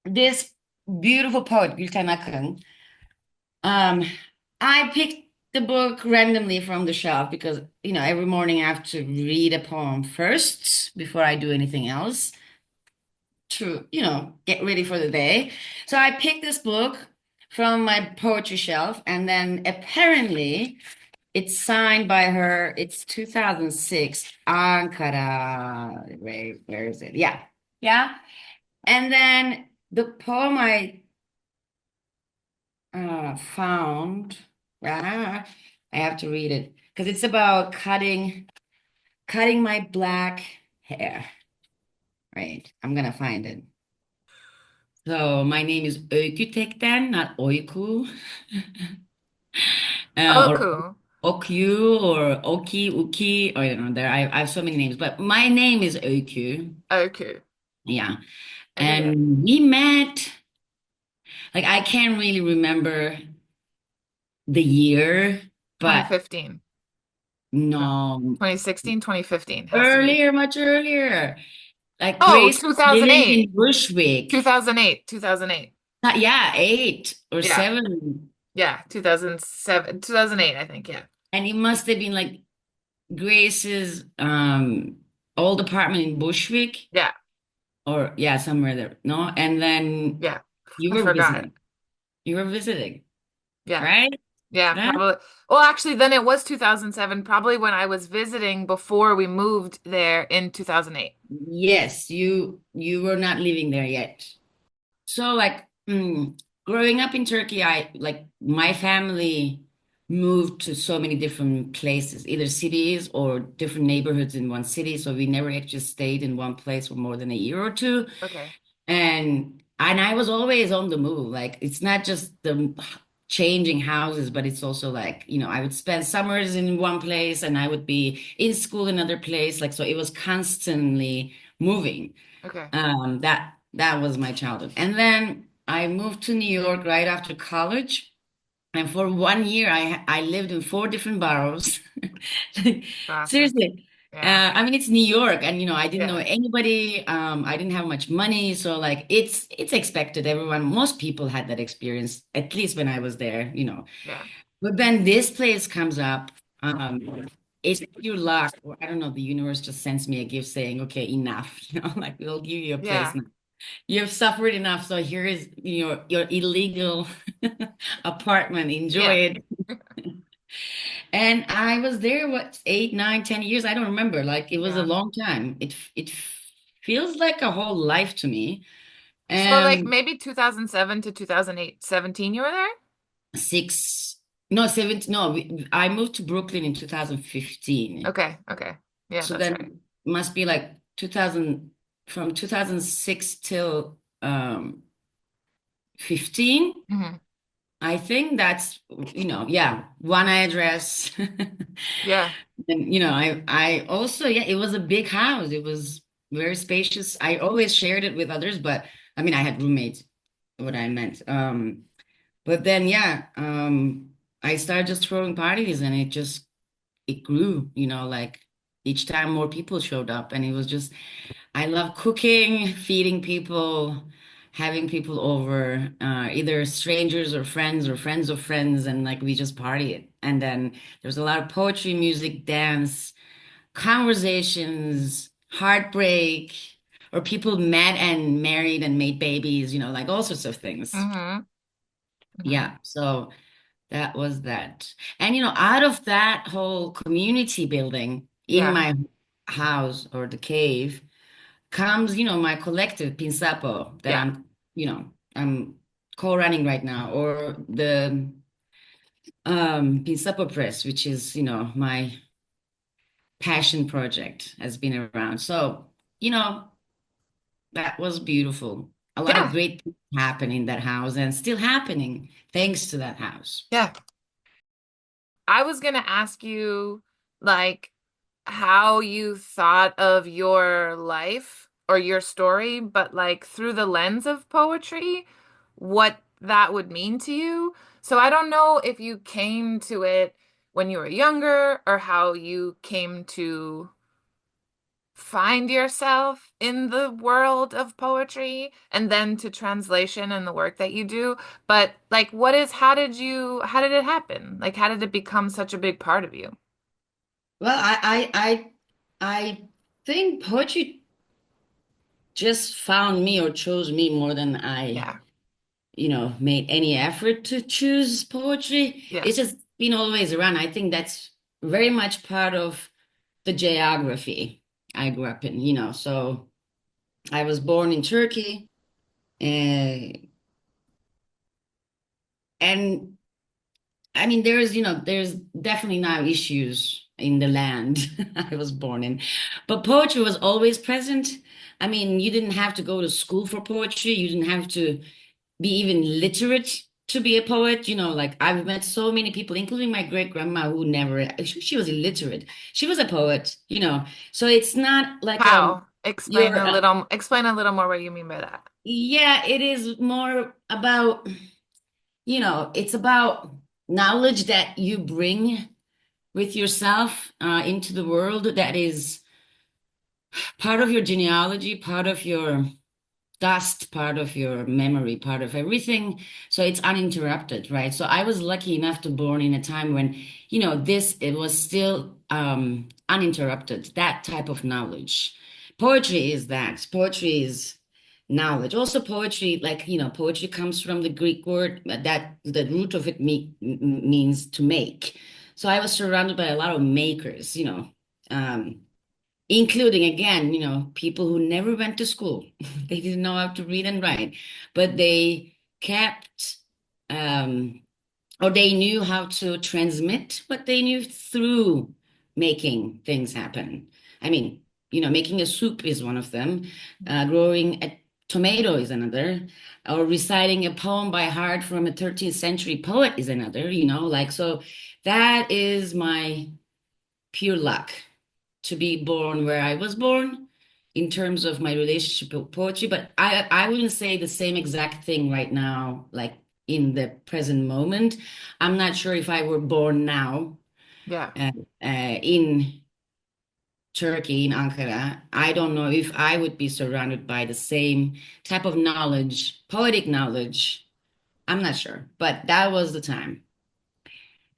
this beautiful poet, Gülten Akın. Um, I picked the book randomly from the shelf because, every morning I have to read a poem first before I do anything else to, get ready for the day. So I picked this book from my poetry shelf, and then apparently it's signed by her. It's 2006, Ankara. Where is it? Yeah. Yeah. And then the poem I found, I have to read it because it's about cutting my black hair. Right. I'm gonna find it. So my name is Öykü Tekten, not Oyku, or Oku. Okyu or Oki, Uki. I don't know. I have so many names, but my name is Öykü. Oku. Yeah. Okay. And we met, like, I can't really remember the year, but 2015. No. no, 2016, 2015 has to be. earlier, much earlier. Like Oh, Grace was living 2008. in Bushwick. 2008. 2008. Yeah, 8 or 7. Yeah, 2007, 2008, I think. Yeah. And it must have been like Grace's old apartment in Bushwick, Yeah. or yeah, somewhere there. No, and then Yeah. you I were forgot. visiting. You were visiting, Yeah. right? Yeah, Right? probably. Well, actually, then it was 2007, probably when I was visiting before we moved there in 2008. Yes, you were not living there yet. So like growing up in Turkey, I like my family moved to so many different places, either cities or different neighborhoods in one city. So we never actually stayed in one place for more than a year or two. Okay. And I was always on the move. Like it's not just the changing houses, but it's also like, I would spend summers in one place and I would be in school in another place. Like so it was constantly moving. Okay. That was my childhood. And then I moved to New York right after college. And for 1 year, I lived in four different boroughs. Like, Classic. seriously. Yeah. I mean, it's New York, and I didn't know Yeah. anybody. I didn't have much money, so like it's expected. Most people had that experience, at least when I was there. Yeah. But then this place comes up. It's your luck, or I don't know. The universe just sends me a gift saying, "Okay, enough." Like we'll give you a place Yeah. now. You have suffered enough, so here is your illegal apartment. Enjoy Yeah. it. And I was there, what, 8, 9, 10 years? I don't remember. Like it was a Yeah. long time. It feels like a whole life to me. So like And maybe 2007 to 2008, 17 you were there? six, no, 17, no, I moved to Brooklyn in 2015. Okay. Okay. Yeah, So that's right. then must be like 2000, from 2006 till 15. Hmm. I think that's, yeah, one address. Yeah. And I also, yeah, it was a big house. It was very spacious. I always shared it with others, but I mean, I had roommates, what I meant. But then, yeah, I started just throwing parties and it grew, like each time more people showed up, and it was just I love cooking, feeding people, having people over, either strangers or friends of friends, and like we just party it. And then there's a lot of poetry, music, dance, conversations, heartbreak, or people met and married and made babies, like all sorts of things. Hmm. Hmm. Yeah, so that was that. And out of that whole community building in Yeah. my house or the cave comes, my collective Pinsapo that Yeah. I'm co-running right now, or the Pinsapo Press, which is, my passion project has been around. So, you know, that was beautiful. A lot of Yeah. great things happened in that house and still happening thanks to that house. Yeah. I was gonna ask you like how you thought of your life or your story, but like through the lens of poetry, what that would mean to you. So I don't know if you came to it when you were younger or how you came to find yourself in the world of poetry and then to translation and the work that you do. But like, how did it happen? Like, how did it become such a big part of you? Well, I think poetry just found me or chose me more than I, Yeah. made any effort to choose poetry. Yeah. It's just been always around. I think that's very much part of the geography I grew up in, So I was born in Turkey, and I mean, there's definitely now issues in the land I was born in, but poetry was always present. I mean, you didn't have to go to school for poetry. You didn't have to be even literate to be a poet. Like I've met so many people, including my great grandma, who never, she was illiterate. She was a poet, So it's not like How? you're, Explain a little more what you mean by that. yeah, it is more about, it's about knowledge that you bring with yourself into the world that is part of your genealogy, part of your dust, part of your memory, part of everything. So it's uninterrupted, right? So I was lucky enough to born in a time when, this it was still uninterrupted, that type of knowledge. Poetry is that. Poetry is knowledge. Also poetry, like, poetry comes from the Greek word that the root of it means to make. So I was surrounded by a lot of makers, um, including again, people who never went to school. They didn't know how to read and write, but they kept um, or they knew how to transmit what they knew through making things happen. I mean, making a soup is one of them. Growing a tomato is another. Or reciting a poem by heart from a 13th century poet is another, like so that is my pure luck to be born where I was born in terms of my relationship with poetry, but I wouldn't say the same exact thing right now, like in the present moment. I'm not sure if I were born now Yeah. uh, in Turkey, in Ankara. I don't know if I would be surrounded by the same type of knowledge, poetic knowledge. I'm not sure, but that was the time.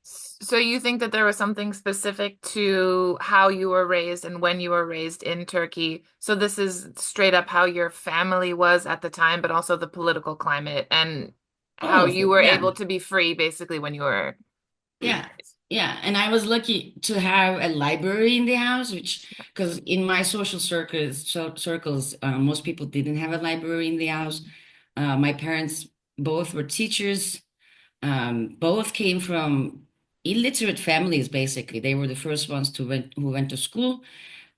So you think that there was something specific to how you were raised and when you were raised in Turkey? So this is straight up how your family was at the time, but also the political climate and All how of you it, were yeah. able to be free basically when you were being Yeah, raised. yeah, and I was lucky to have a library in the house, which because in my social circles, most people didn't have a library in the house. My parents both were teachers. Both came from illiterate families. Basically, they were the first ones who went to school,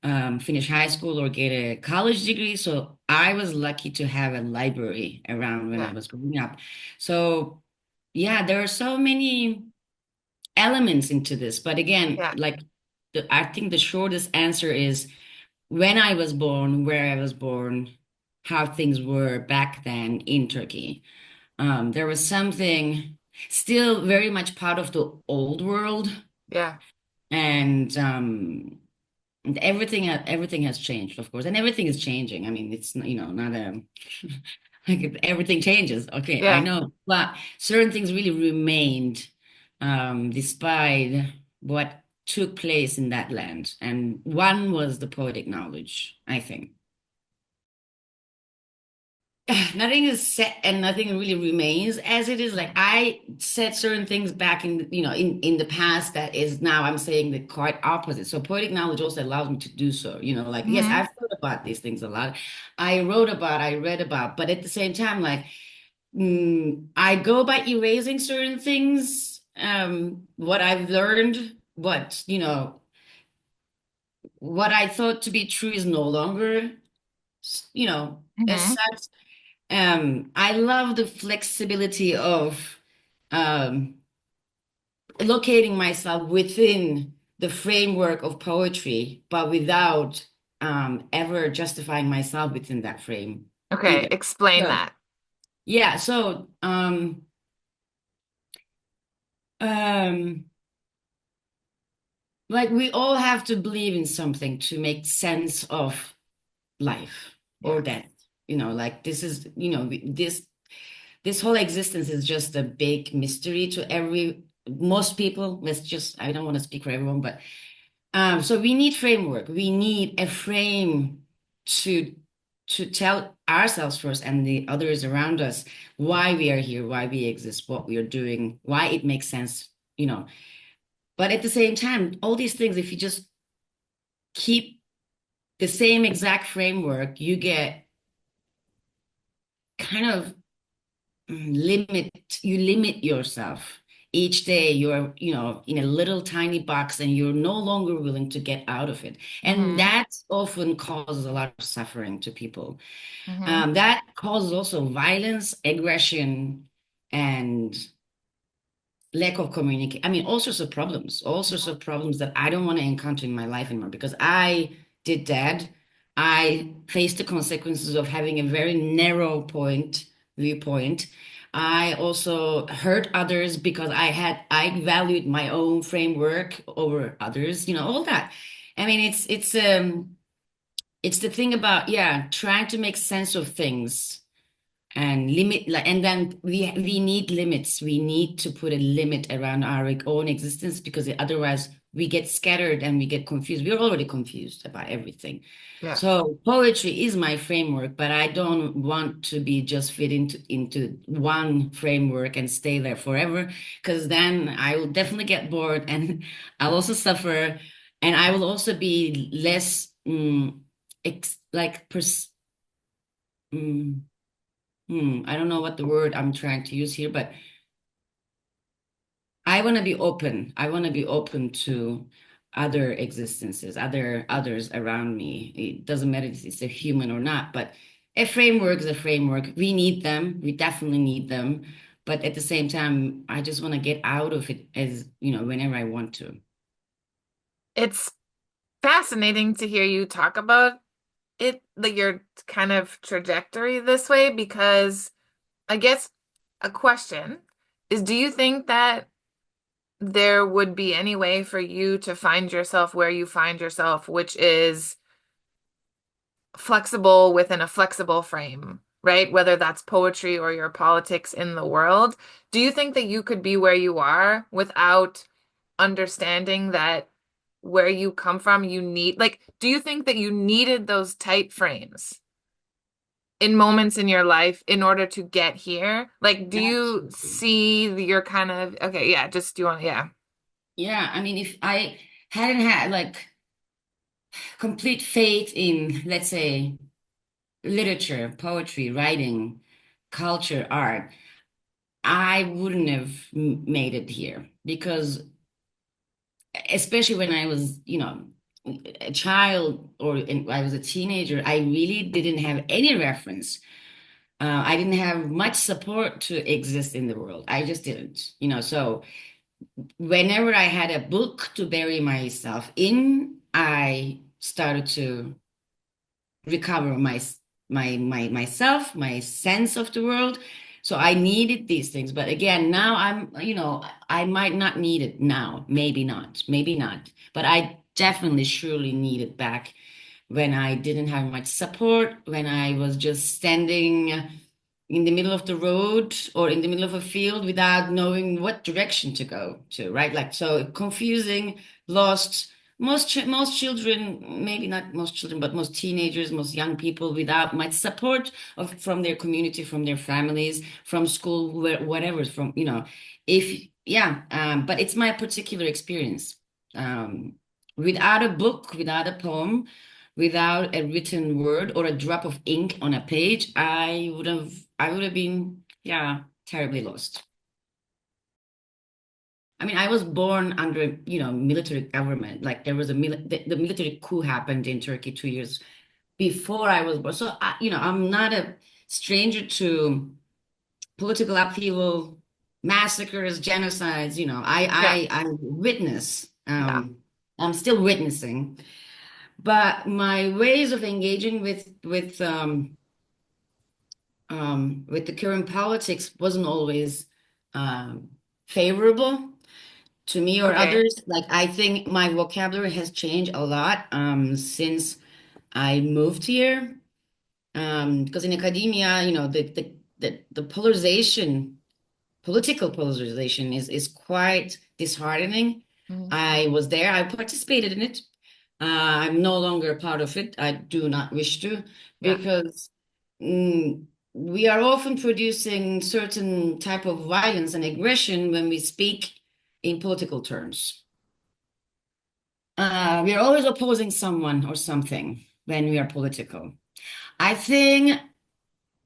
finish high school or get a college degree. So I was lucky to have a library around when I Yeah. was growing up. So yeah, there are so many elements into this. But again, Yeah. like I think the shortest answer is when I was born, where I was born, how things were back then in Turkey. There was something still very much part of the old world, Yeah. and everything has changed, of course, and everything is changing. I mean, it's not a like everything changes. Okay, I Yeah. know, but certain things really remained despite what took place in that land, and one was the poetic knowledge, I think. Nothing is set and nothing really remains as it is. Like I said certain things back in the past that is now I'm saying the quite opposite. So poetic knowledge also allows me to do so. Like yes, Hmm. I've thought about these things a lot. I wrote about, I read about, but at the same time, like I go by erasing certain things, what I've learned, what I thought to be true is no longer, as Hmm. such. I love the flexibility of um, locating myself within the framework of poetry, but without ever justifying myself within that frame Okay. either. Explain So, that. yeah, so um, like we all have to believe in something to make sense of life or Yeah. death. Like this is, this whole existence is just a big mystery to most people. I don't want to speak for everyone, but so we need framework. We need a frame to tell ourselves first and the others around us why we are here, why we exist, what we are doing, why it makes sense, you know. But at the same time, all these things, if you just keep the same exact framework, you get kind of limit you limit yourself. Each day you're, in a little tiny box and you're no longer willing to get out of it. And Mm-hmm. that often causes a lot of suffering to people. Mm-hmm. That causes also violence, aggression, and lack of communication. I mean, all sorts of problems that I don't want to encounter in my life anymore because I did that. I faced the consequences of having a very narrow viewpoint. I also hurt others because I valued my own framework over others, all that. I mean, it's the thing about, yeah, trying to make sense of things and limit, like, and then we need limits. We need to put a limit around our own existence because otherwise we get scattered and we get confused. We're already confused about everything. Yeah. So poetry is my framework, but I don't want to be just fit into one framework and stay there forever, because then I will definitely get bored and I'll also suffer, and I will also be less like mm, I don't know what the word I'm trying to use here, but I want to be open. I want to be open to other existences, others around me. It doesn't matter if it's a human or not, but a framework is a framework. We need them. We definitely need them. But at the same time, I just want to get out of it as, whenever I want to. It's fascinating to hear you talk about it, like your kind of trajectory this way, because I guess a question is, do you think that there would be any way for you to find yourself where you find yourself, which is flexible within a flexible frame, right? Whether that's poetry or your politics in the world. Do you think that you could be where you are without understanding that where you come from, you need, like, do you think that you needed those tight frames in moments in your life in order to get here? Like, do you Absolutely. see your kind of, okay, yeah, just do you want, yeah, Yeah, I mean, if I hadn't had like complete faith in, let's say, literature, poetry, writing, culture, art, I wouldn't have made it here because, especially when I was, a child or I was a teenager, I really didn't have any reference. I didn't have much support to exist in the world. I just didn't, So whenever I had a book to bury myself in, I started to recover myself, my sense of the world. So I needed these things. But again, now I might not need it now. Maybe not. But I definitely surely need it back when I didn't have much support, when I was just standing in the middle of the road or in the middle of a field without knowing what direction to go to, right? Like, so confusing, lost. Most children, maybe not most children, but most teenagers, most young people without much support from their community, from their families, from school, whatever, if, yeah, but it's my particular experience. Um, Without a book, without a poem, without a written word or a drop of ink on a page, I would have been, yeah, terribly lost. I mean, I was born under, military government. Like there was the military coup happened in Turkey 2 years before I was born. So, I'm not a stranger to political upheaval, massacres, genocides. yeah, I witness. yeah. I'm still witnessing, but my ways of engaging with the current politics wasn't always um, favorable. to me or Okay. others. Like I think my vocabulary has changed a lot since I moved here. Because in academia, the polarization, political polarization is quite disheartening. Mhm. I was there, I participated in it. I'm no longer a part of it. I do not wish to, Yeah. because mm, we are often producing certain type of violence and aggression when we speak in political terms. We are always opposing someone or something when we are political. I think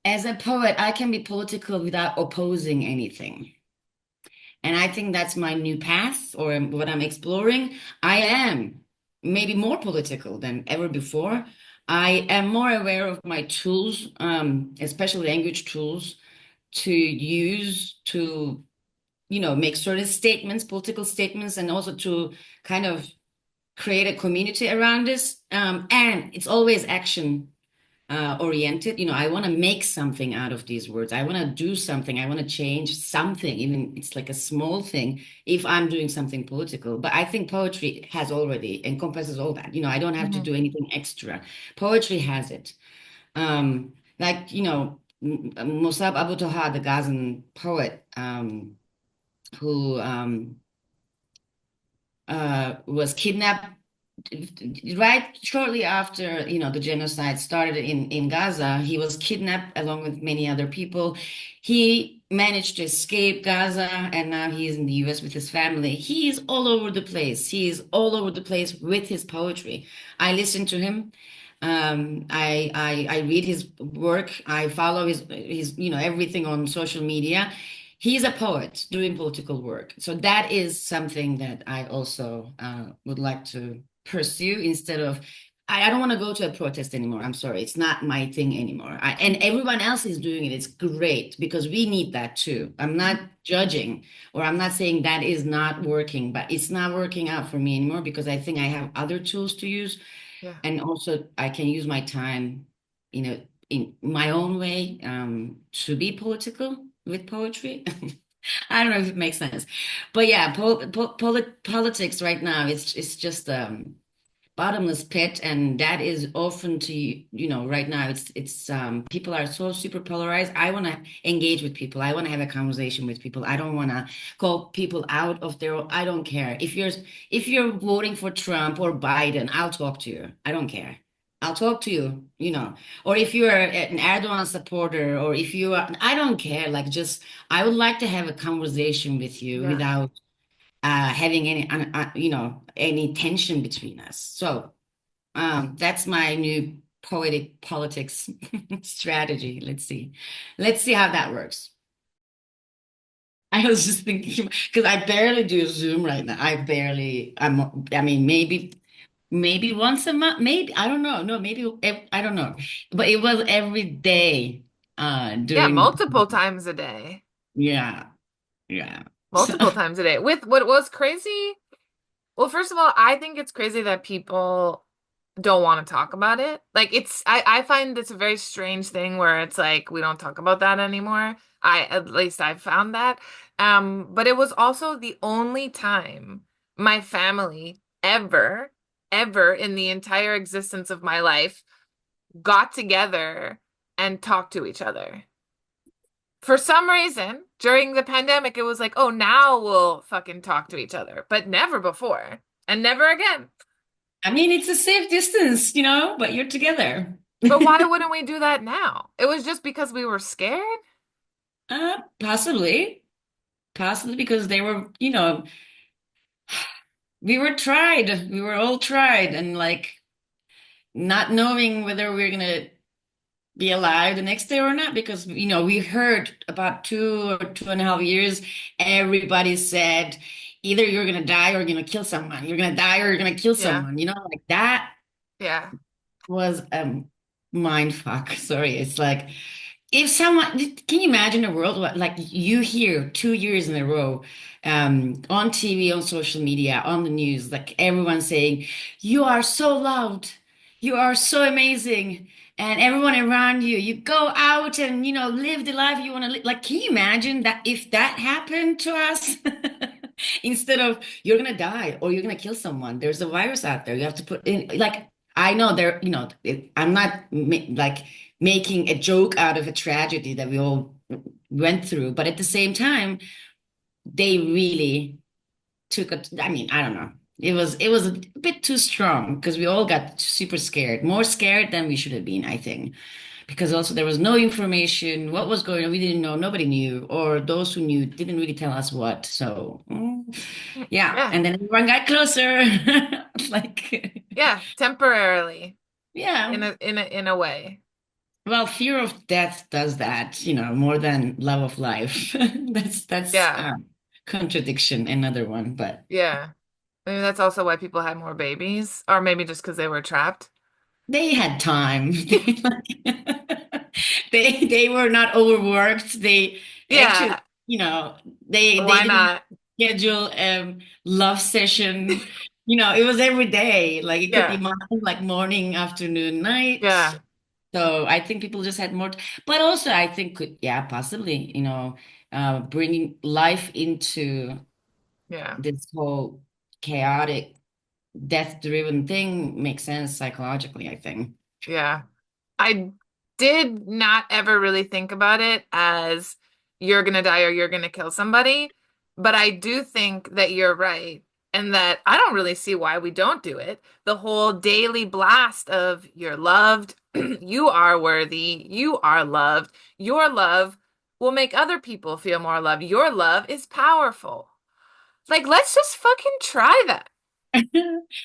as a poet, I can be political without opposing anything. And I think that's my new path or what I'm exploring. I am maybe more political than ever before. I am more aware of my tools, especially language tools, to use to, make certain statements, political statements, and also to kind of create a community around this. And it's always action oriented. I want to make something out of these words. I want to do something. I want to change something, even it's like a small thing if I'm doing something political. But I think poetry has already encompasses all that. I don't have to Hmm. do anything extra. Poetry has it. Like, Musab Abu Taha, the Gazan poet, who was kidnapped right shortly after the genocide started in Gaza. He was kidnapped along with many other people. He managed to escape Gaza, and now he's in the US with his family. He's all over the place. He's all over the place with his poetry. I listen to him. I read his work. I follow his everything on social media. He's a poet doing political work. So that is something that I also would like to pursue instead of, I don't want to go to a protest anymore. I'm sorry. It's not my thing anymore. And everyone else is doing it. It's great because we need that too. I'm not judging or I'm not saying that is not working, but it's not working out for me anymore because I think I have other tools to use. Yeah. And also I can use my time, in my own way, to be political with poetry. I don't know if it makes sense, but yeah, politics right now it's just bottomless pit, and that is often to right now it's people are so super polarized. I want to engage with people. I want to have a conversation with people. I don't want to call people out of their. I don't care if you're voting for Trump or Biden. I'll talk to you. I don't care. I'll talk to you, or if you're an Erdogan supporter, or if you are, I don't care. Like, just, I would like to have a conversation with you Yeah. without having any tension between us. So that's my new poetic politics strategy. Let's see how that works. I was just thinking because I barely do Zoom right now. I mean, maybe once a month, maybe, I don't know. No, maybe I don't know. But it was every day Yeah, during the multiple times a day. yeah, yeah. So Multiple times a day. With what was crazy? Well, first of all, I think it's crazy that people don't want to talk about it. Like I find it's a very strange thing where it's like we don't talk about that anymore. At least I've found that. But it was also the only time my family ever in the entire existence of my life got together and talked to each other. For some reason, during the pandemic, it was like, oh, now we'll fucking talk to each other, but never before and never again. I mean, it's a safe distance, but you're together. But why wouldn't we do that now? It was just because we were scared? Possibly because they were, we were all tried, and like not knowing whether we're gonna be alive the next day or not, because we heard about 2 or 2.5 years, everybody said either you're gonna die or you're gonna kill someone. You're gonna die or you're gonna kill Yeah. someone. Like that Yeah. was a mind fuck. Sorry, it's like if someone, can you imagine a world like you hear 2 years in a row, on TV, on social media, on the news, like everyone saying, "You are so loved, you are so amazing," and everyone around you, you go out and live the life you want to live. Like, can you imagine that if that happened to us? Instead of you're gonna die or you're gonna kill someone. There's a virus out there. You have to put in like I know there, I'm not like making a joke out of a tragedy that we all went through, but at the same time, they really took a, I mean, I don't know. It was a bit too strong because we all got super scared, more scared than we should have been, I think. Because also there was no information, what was going on, we didn't know, nobody knew, or those who knew didn't really tell us what. So, yeah, Yeah. and then everyone got closer. Like, Yeah, temporarily yeah. in a way. Well, fear of death does that, more than love of life. That's Yeah. contradiction, another one, but Yeah. Maybe that's also why people had more babies, or maybe just because they were trapped. they had time. They were not overworked. They actually, Yeah. you know, they Why didn't not? schedule love session. It was every day. Like it could be Yeah. like morning, afternoon, night. Yeah. So I think people just had more, but also I think yeah, possibly, bringing life into Yeah. this whole chaotic, death-driven thing makes sense psychologically, I think. Yeah. I did not ever really think about it as you're gonna die or you're gonna kill somebody, but I do think that you're right, and that I don't really see why we don't do it. The whole daily blast of you're loved, you are worthy, you are loved, your love will make other people feel more loved. Your love is powerful. Like, let's just fucking try that.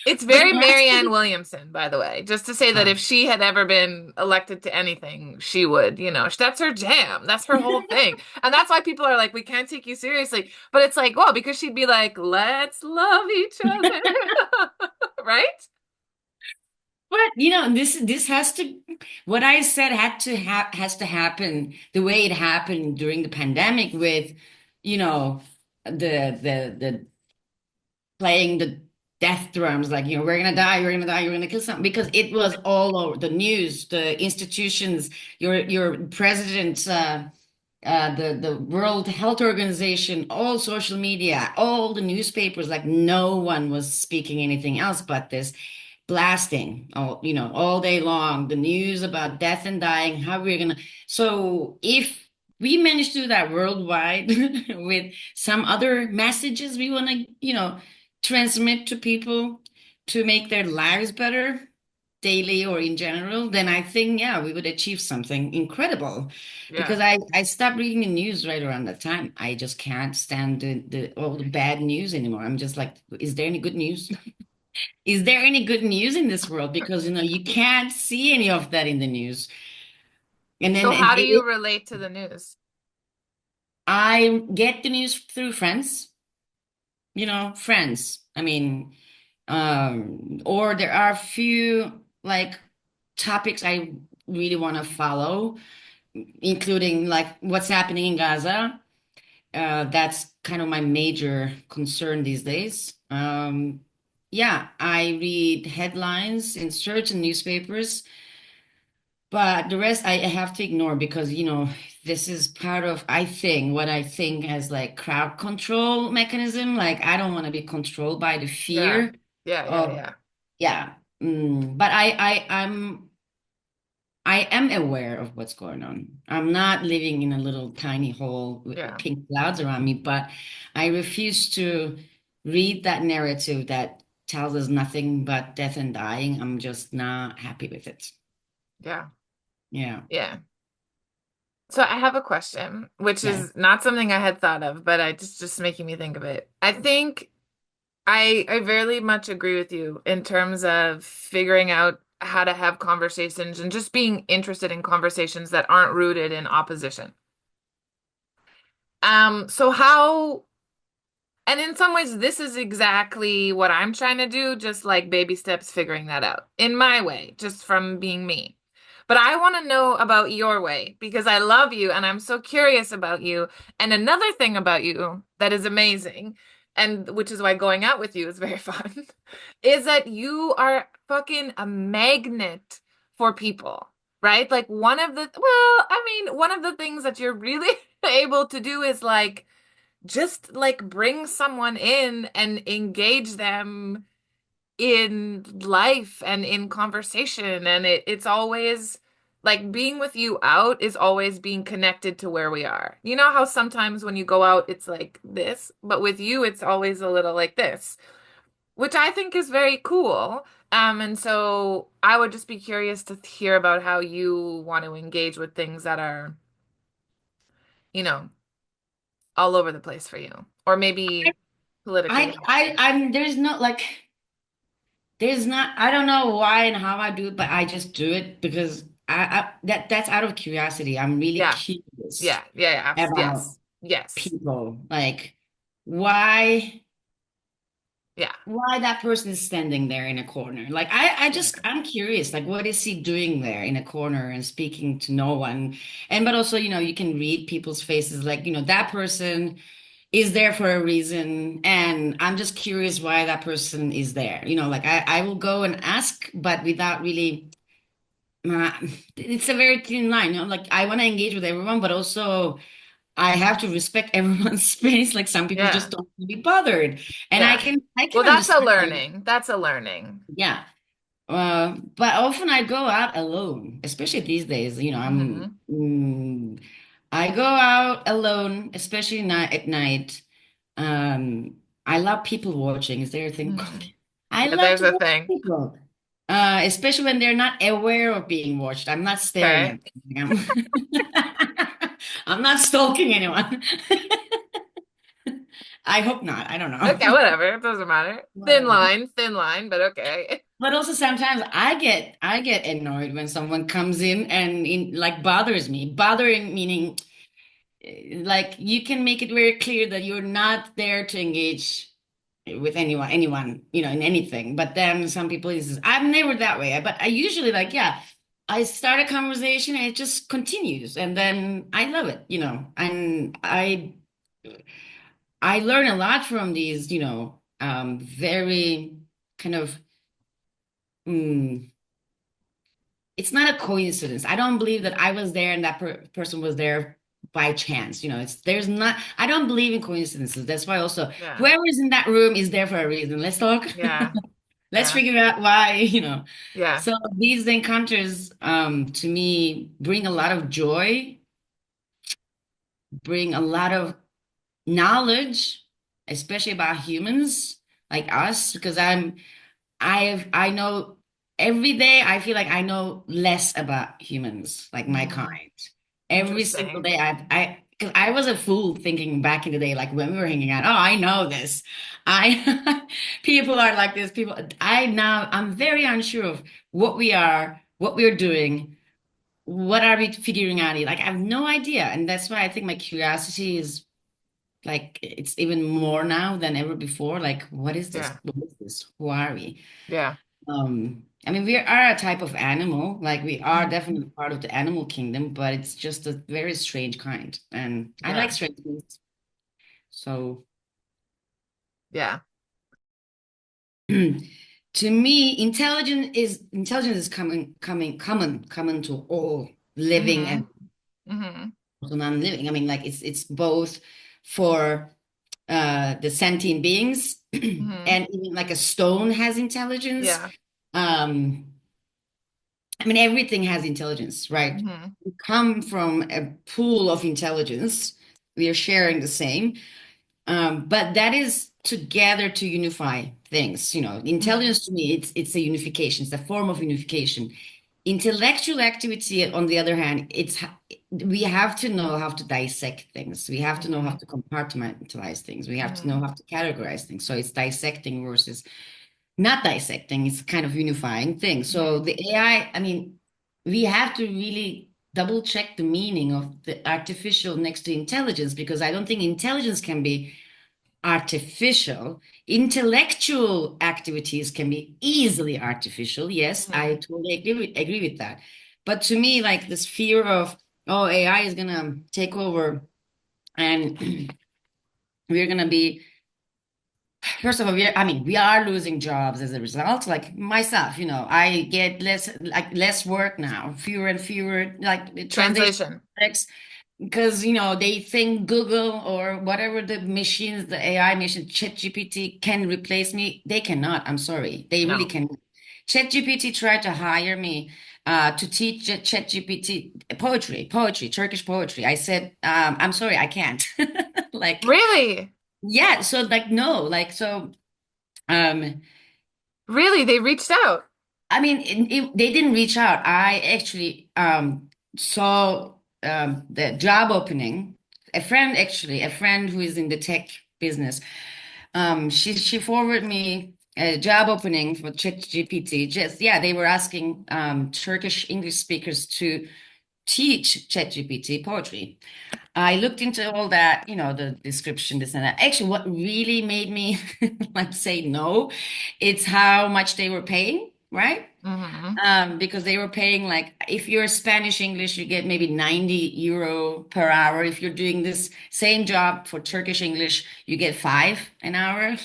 It's But very Marianne blasting, Williamson, by the way, just to say that if oh. she had ever been elected to anything, she would, that's her jam. That's her whole thing. And that's why people are like, we can't take you seriously. But it's like, well, because she'd be like, let's love each other. Right? But this has to, what I said has to happen the way it happened during the pandemic with, you know, the playing the death drums, like, we're gonna die, you're gonna die, you're gonna kill something, because it was all over the news, the institutions, your president, the World Health Organization, all social media, all the newspapers, like no one was speaking anything else but this, blasting all day long, the news about death and dying, how we're gonna. So if we manage to do that worldwide with some other messages we want to, transmit to people to make their lives better daily or in general, then I think, yeah, we would achieve something incredible. Because Yeah. I stopped reading the news right around that time. I just can't stand all the bad news anymore. I'm just like, is there any good news? Is there any good news in this world? Because you can't see any of that in the news. And then So how do you relate to the news? I get the news through friends, friends. I mean, or there are a few like topics I really want to follow, including like what's happening in Gaza. That's kind of my major concern these days. Yeah, I read headlines in certain newspapers, but the rest I have to ignore because, this is part of, I think, what I think as like crowd control mechanism. Like I don't want to be controlled by the Yeah. fear Yeah, yeah, of, yeah. yeah. But I am aware of what's going on. I'm not living in a little tiny hole with Yeah. pink clouds around me, but I refuse to read that narrative that tells us nothing but death and dying. I'm just not happy with it. Yeah. Yeah. Yeah. So I have a question, which Yeah. is not something I had thought of, but I just making me think of it. I think I very much agree with you in terms of figuring out how to have conversations and just being interested in conversations that aren't rooted in opposition. So how, and in some ways, this is exactly what I'm trying to do, just like baby steps figuring that out in my way, just from being me. But I want to know about your way because I love you and I'm so curious about you. And another thing about you that is amazing, and which is why going out with you is very fun, is that you are fucking a magnet for people, right? Like one of the, well, I mean, one of the things that you're really able to do is like, just like bring someone in and engage them in life and in conversation. And it's always like being with you out is always being connected to where we are. You know how sometimes when you go out, it's like this, but with you, it's always a little like this, which I think is very cool. And so I would just be curious to hear about how you want to engage with things that are, you know, all over the place for you, or maybe politically. I'm there's no like there's not I don't know why and how I do it, but I just do it because that's out of curiosity. I'm really Yeah, curious yeah, yeah, yeah. about Yes, yes, people. Like why yeah, why that person is standing there in a corner. Like I yeah, just I'm curious, like what is he doing there in a corner and speaking to no one? And but also, you can read people's faces, like, that person is there for a reason. And I'm just curious why that person is there. Like I will go and ask, but without really uh, it's a very thin line, like I want to engage with everyone, but also I have to respect everyone's space. Like some people just yeah, don't want to be bothered. And I yeah. can I Well, can that's a understand them. learning. That's a learning. Yeah. But often I go out alone, especially these days. Hmm. I go out alone, especially night at night. I love people watching. Is there a thing called? Hmm. I Yeah, love there's to a watch thing. people, especially when they're not aware of being watched. I'm not staring Okay. at them. I'm not stalking anyone. I hope not. I don't Okay, know. whatever. It doesn't matter. Whatever. Thin line, but okay. But also sometimes I get annoyed when someone comes in and like bothers me. Bothering meaning like you can make it very clear that you're not there to engage with anyone, in anything. But then some people is I'm never that way. But I usually like, yeah, I start a conversation and it just continues and then I love it. And I learn a lot from these, very kind of mm, it's not a coincidence. I don't believe that I was there and that person was there by chance. There's not, I don't believe in coincidences. That's why also Yeah, whoever is in that room is there for a reason. Let's talk. yeah, Let's yeah, figure out why. yeah. So these encounters, to me, bring a lot of joy, bring a lot of knowledge, especially about humans like us, because I know every day I feel like I know less about humans, like my Hmm. kind. Every single Interesting. day because I was a fool thinking back in the day, like when we were hanging out, oh, I know this. People are like this. I'm very unsure of what we are, what we're doing, what are we figuring out. Like I have no idea. And that's why I think my curiosity is like it's even more now than ever before. Like, what is this? Yeah, What is this? Who are we? yeah. I mean, we are a type of animal, like we are Hmm. definitely part of the animal kingdom, but it's just a very strange kind. And I like Yeah, strange things. So yeah. to me, intelligence is common to all living Hmm. and Hmm. also non-living. I mean, like it's both for the sentient beings, Hmm. and even like a stone has intelligence. Yeah. Um, I mean, everything has intelligence, right? Hmm. We come from a pool of intelligence. We are sharing the same, but that is together to unify things. Hmm. Intelligence to me, it's a unification. It's a form of unification. Intellectual activity, on the other hand, we have to know how to dissect things. We have to know how Hmm. to compartmentalize things. We have to know Hmm. how to categorize things. So it's dissecting versus not dissecting. It's kind of unifying thing. So Hmm. the I mean, we have to really double check the meaning of the artificial next to intelligence, because I don't think intelligence can be artificial. Intellectual activities can be easily artificial. Yes, I Hmm. totally agree with that. But to me, like this fear of, oh, AI is gonna take over and we're gonna be, first of all, we are losing jobs as a result. Like myself, I get less work now, fewer and fewer like translation Translation. projects. because they think Google or whatever the machines, the AI machine, ChatGPT can replace me. They cannot. I'm sorry. They really No. can. ChatGPT tried to hire me to teach ChatGPT poetry, Turkish poetry. I said, I'm sorry, I can't. Like, Really? yeah. So like, no, like, so. Um, Really? They reached out. I mean, they didn't reach out. I actually saw the job opening. A friend who is in the tech business, she forwarded me a job opening for ChatGPT. Just yeah, they were asking Turkish English speakers to teach ChatGPT poetry. I looked into all that, the description, this and that. Actually, what really made me like say no, it's how much they were paying, right? Hmm. Because they were paying like if you're Spanish English, you get maybe 90 euro per hour. If you're doing this same job for Turkish English, you get 5 an hour.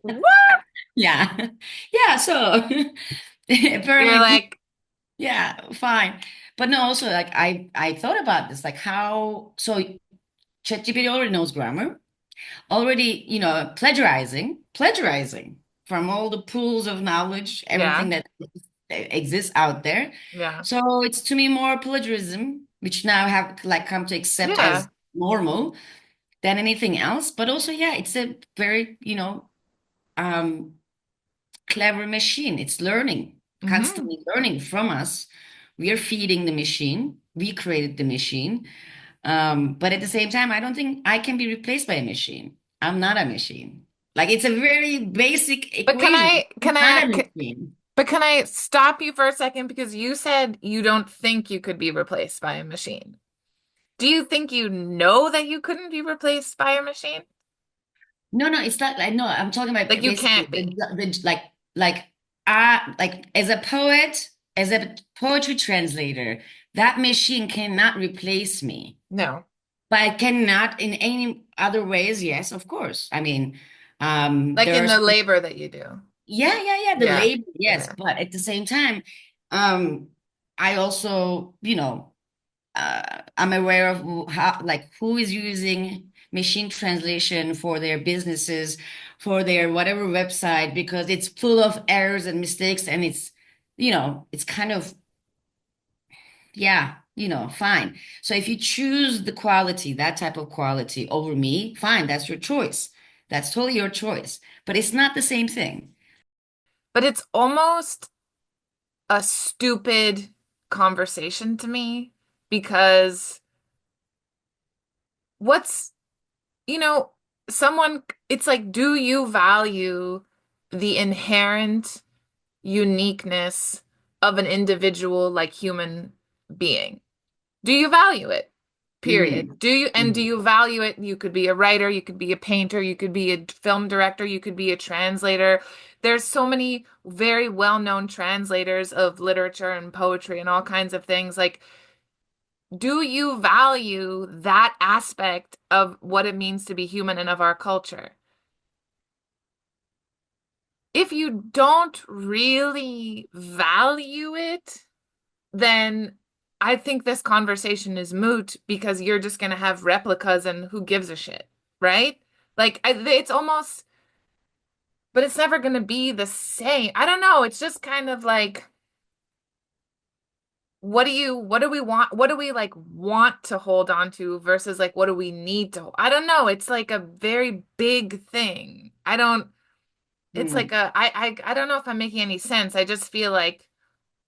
What? Yeah. Yeah. So You're apparently, like, yeah, fine. But no, also like I thought about this, like how so ChatGPT already knows grammar, already, plagiarizing from all the pools of knowledge, everything yeah, that exists out there. yeah, So it's to me more plagiarism, which now have like come to accept yeah. as normal than anything else. But also, yeah, it's a very, um, clever machine. It's learning, Hmm. constantly learning from us. We are feeding the machine. We created the machine. But at the same time, I don't think I can be replaced by a machine. I'm not a machine. Like it's a very basic But can equation. I, I'm can not I, a can, machine. but can I stop you for a second? Because you said you don't think you could be replaced by a machine. Do you think you know that you couldn't be replaced by a machine? No, no, it's not like no, I'm talking about Like you basically can't be. like as a poet, as a poetry translator, that machine cannot replace me. No. But it cannot in any other ways, yes, of course. I mean, Like in there's the labor that you do. yeah, the Yeah. label, yes, Okay. but at the same time, um, I also, I'm aware of who is using machine translation for their businesses, for their whatever website, because it's full of errors and mistakes, and it's kind of yeah, fine. So if you choose the quality, that type of quality over me, fine, that's your choice. That's totally your choice. But it's not the same thing. But it's almost a stupid conversation to me because what's, you know, someone, it's like, do you value the inherent uniqueness of an individual, like human being? Do you value it? Period. Mm, Do mm. you value it? You could be a writer, you could be a painter, you could be a film director, you could be a translator. There's so many very well-known translators of literature and poetry and all kinds of things. Like, do you value that aspect of what it means to be human and of our culture? If you don't really value it, then I think this conversation is moot because you're just going to have replicas and who gives a shit, right? It's almost, but it's never going to be the same. I don't know. It's just kind of like, what do we want? What do we like want to hold on to versus like, what do we need to? I don't know. It's like a very big thing. I don't, it's like Mm. I don't know if I'm making any sense. I just feel like,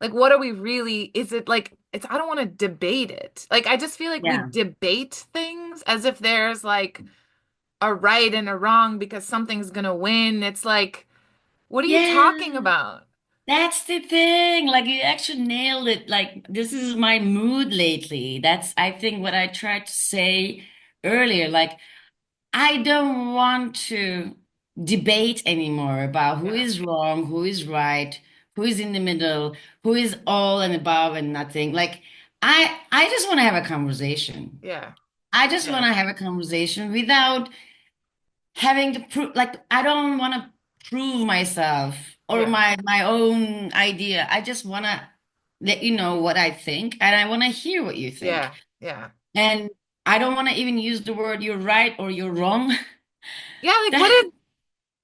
what are we really, is it like, I don't want to debate it. Like, I just feel like we Yeah. debate things as if there's like a right and a wrong because something's gonna win. It's like, what are you talking Yeah. about? That's the thing. Like you actually nailed it. Like this is my mood lately. That's I think what I tried to say earlier. Like I don't want to debate anymore about who Yeah, is wrong, who is right, who is in the middle, who is all and above and nothing. Like I just want to have a conversation. yeah, I just want yeah, to have a conversation without having to prove like I don't want to prove myself or yeah, my own idea. I just want to let you know what I think and I want to hear what you think. yeah, yeah. And I don't want to even use the word you're right or you're wrong. Yeah, like what That did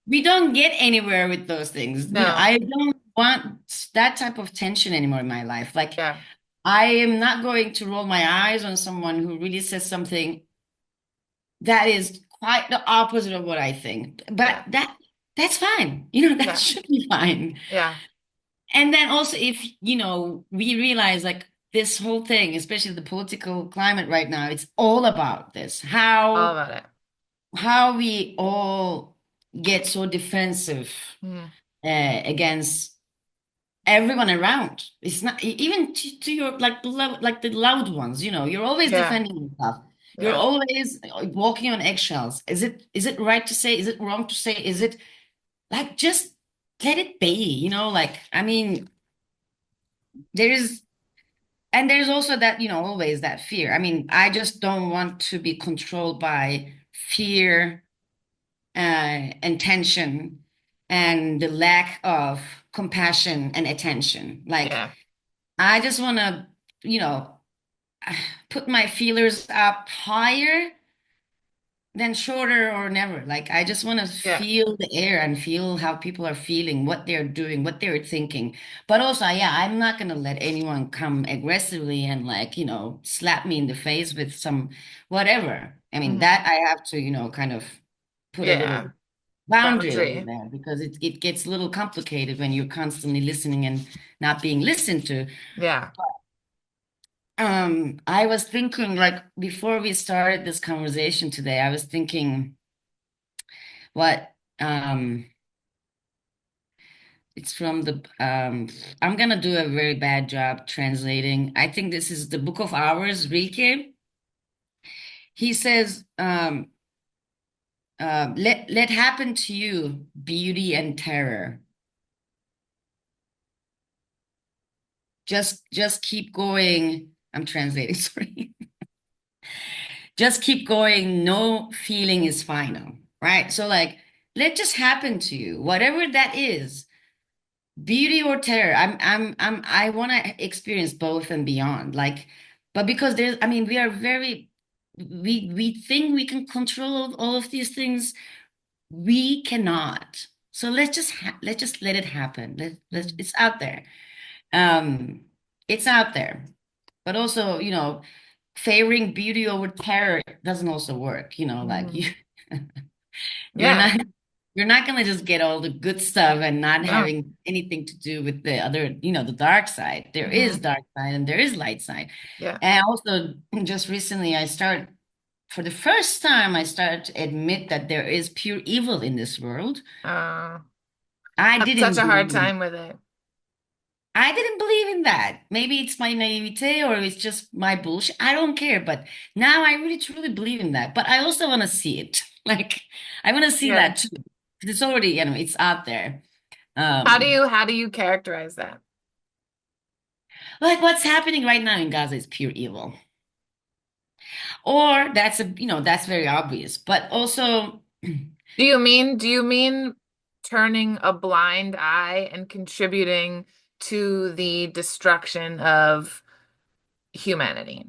we don't get anywhere with those things. no. I don't want that type of tension anymore in my life. Like, Yeah. I am not going to roll my eyes on someone who really says something that is quite the opposite of what I think. But Yeah. that's fine. That Yeah. should be fine. Yeah. And then also if, we realize like this whole thing, especially the political climate right now, it's all about this. All How about it. how we all get so defensive Mm. against everyone around. It's not even to your like the loud ones, you're always Yeah. defending yourself. You're Yeah. always walking on eggshells. Is it right to say? Is it wrong to say? Is it like just let it be, like I mean, there's there's also that, always that fear. I mean, I just don't want to be controlled by fear and tension and the lack of compassion and attention. Like, Yeah. I just want to, you know, put my feelers up higher than shorter or never. Like, I just want to Yeah. feel the air and feel how people are feeling, what they're doing, what they're thinking. But also, yeah, I'm not going to let anyone come aggressively and, like, slap me in the face with some whatever. I mean, Hmm. that I have to, kind of put a Yeah. little boundary over Boundary. there because it gets a little complicated when you're constantly listening and not being listened to. Yeah. I was thinking, like, before we started this conversation today, I was thinking what it's from the I'm gonna do a very bad job translating. I think this is the Book of Hours, Rilke. He says, let happen to you beauty and terror. Just keep going. I'm translating, sorry. Just keep going. No feeling is final, right? So, like, let just happen to you, whatever that is, beauty or terror. I want to experience both and beyond. Like, but because I mean, we think we can control all of these things. We cannot. So let's just let it happen. Mhm. It's out there. Um, it's out there. But also, favoring beauty over terror doesn't also work, like Mhm. you're Yeah. not you're not gonna just get all the good stuff and not No. having anything to do with the other, the dark side. There is Hmm. dark side and there is light side. Yeah. And also just recently for the first time I started to admit that there is pure evil in this world. Uh, I have such didn't a hard believe time with it. I didn't believe in that. Maybe it's my naivete or it's just my bullshit. I don't care. But now I really truly believe in that. But I also want to see it. Like, I want to see Yeah. that too. 'Cause it's already, it's out there. How do you characterize that? Like what's happening right now in Gaza is pure evil. Or that's very obvious. But also, Do you mean turning a blind eye and contributing to the destruction of humanity?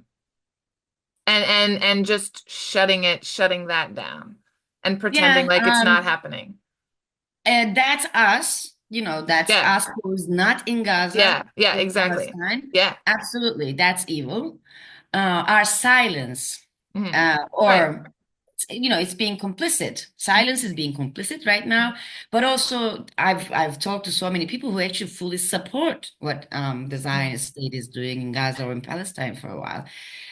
And just shutting that down and pretending yeah, like it's not happening. and that's us. That's Yeah. us who's not in Gaza, Yeah. Yeah, in exactly. Palestine. Yeah. Absolutely, that's evil. Our silence, Hmm. Right. or it's being complicit. Silence is being complicit right now. But also, I've talked to so many people who actually fully support what the Mhm. Zionist state is doing in Gaza or in Palestine for a while.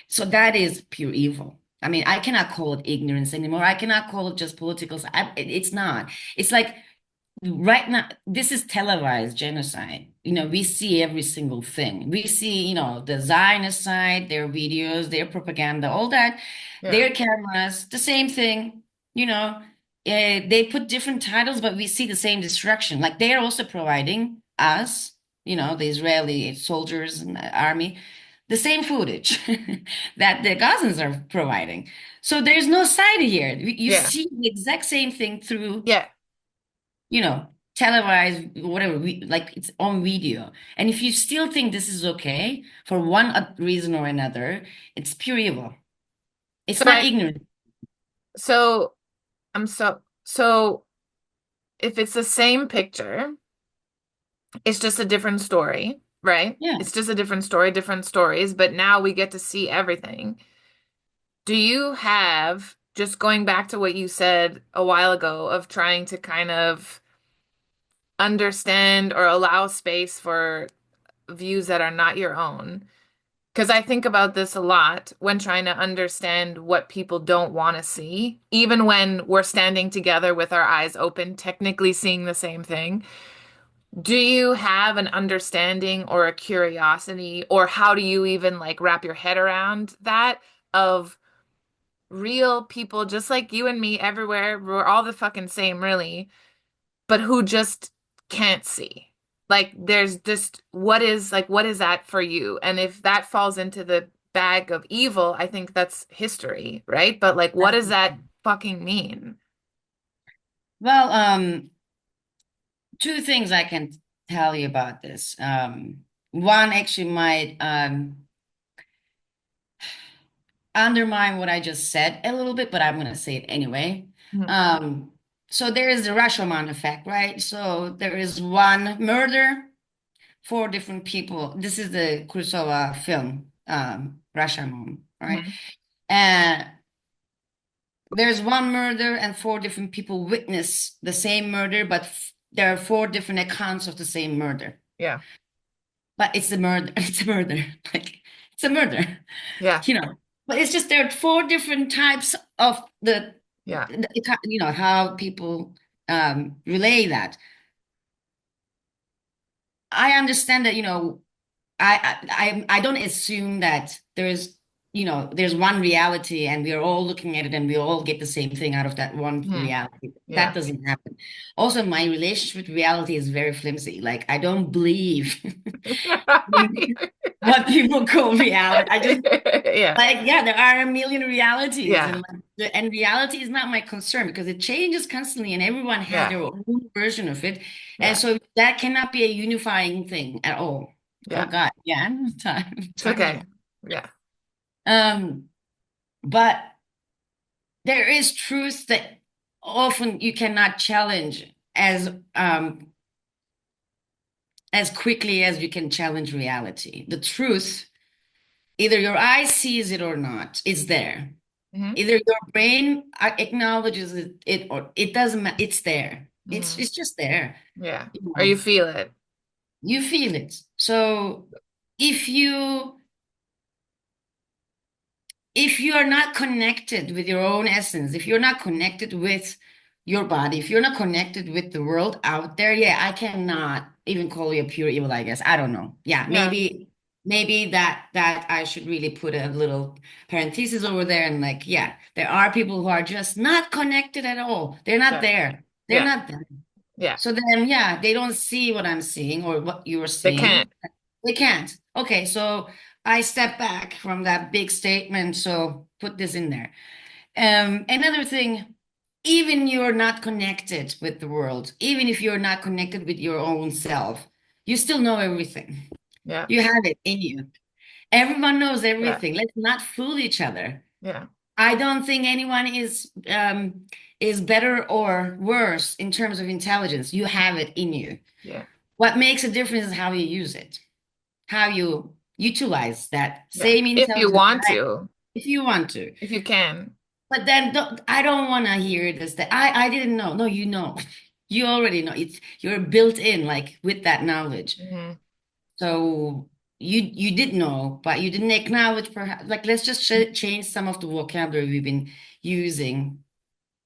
So that is pure evil. I mean, I cannot call it ignorance anymore. I cannot call it just political. It's not. It's like right now, this is televised genocide. We see every single thing. We see, the Zionist side, their videos, their propaganda, all that, Yeah. their cameras, the same thing. They put different titles, but we see the same destruction. Like they are also providing us, the Israeli soldiers and the army, the same footage that the Gazans are providing. So there's no side here. You Yeah. see the exact same thing through Yeah. televised, whatever, like it's on video. And if you still think this is okay for one reason or another, it's pure evil. It's So not ignorant. so so if it's the same picture, it's just a different story, right? Yeah. It's just a different story, different stories, but now we get to see everything. Do you have, just going back to what you said a while ago, of trying to kind of understand or allow space for views that are not your own? Because I think about this a lot when trying to understand what people don't want to see, even when we're standing together with our eyes open, technically seeing the same thing. Do you have an understanding or a curiosity, or how do you even like wrap your head around that of real people just like you and me everywhere? We're all the fucking same, really, but who just can't see. Like there's just what is that for you? And if that falls into the bag of evil, I think that's history, right? But like what does that fucking mean? Well, two things I can tell you about this. One actually might undermine what I just said a little bit, but I'm going to say it anyway. Mhm. Um, so there is the Rashomon effect, right? So there is one murder, four different people. This is the Kurosawa film, Rashomon, right? Mhm. And there's one murder and four different people witness the same murder, but there are four different accounts of the same murder. Yeah. But it's a murder. It's a murder. Like it's a murder, Yeah. you know. But it's just there are four different types of Yeah. how people relay that. I understand that, I don't assume that there's one reality and we're all looking at it and we all get the same thing out of that one Mhm. reality. That Yeah. doesn't happen. Also, my relationship with reality is very flimsy. Like I don't believe in what people call reality. I just Yeah. like, yeah, there are a million realities, and Yeah. like, and reality is not my concern because it changes constantly, and everyone has Yeah. their own version of it, and Yeah. so that cannot be a unifying thing at all. Oh Yeah. God, yeah, time, It's time okay. out. Yeah. Um, but there is truth that often you cannot challenge as quickly as you can challenge reality. The truth, either your eye sees it or not, it's there. Hmm. Either your brain acknowledges it or it doesn't matter. It's there. It's Hmm. it's just there. Yeah. You Or you know, feel it. you feel it. So if you if you are not connected with your own essence, if you're not connected with your body, if you're not connected with the world out there, yeah, I cannot even call you a pure evil, I guess. I don't know. Yeah, Yeah. maybe that I should really put a little parenthesis over there and like, yeah, there are people who are just not connected at all. They're not Yeah. there. They're Yeah. not there. Yeah. So then, yeah, they don't see what I'm seeing or what you're They can't. seeing. They can't. Okay, so I step back from that big statement. So put this in there. Another thing, even you're not connected with the world, even if you're not connected with your own self, you still know everything. Yeah. You have it in you. Everyone knows Yeah. everything. Let's not fool each other. Yeah. I don't think anyone is better or worse in terms of intelligence. You have it in you. Yeah. What makes a difference is how you use it, how you utilize that Yeah. same If you intelligence, want right? to, If you want to. if you can. But then I don't want to hear this that I didn't know. No, you know. You already know. You're built in like with that knowledge. Hmm. So you did know, but you didn't acknowledge perhaps like let's just change some of the vocabulary we've been using,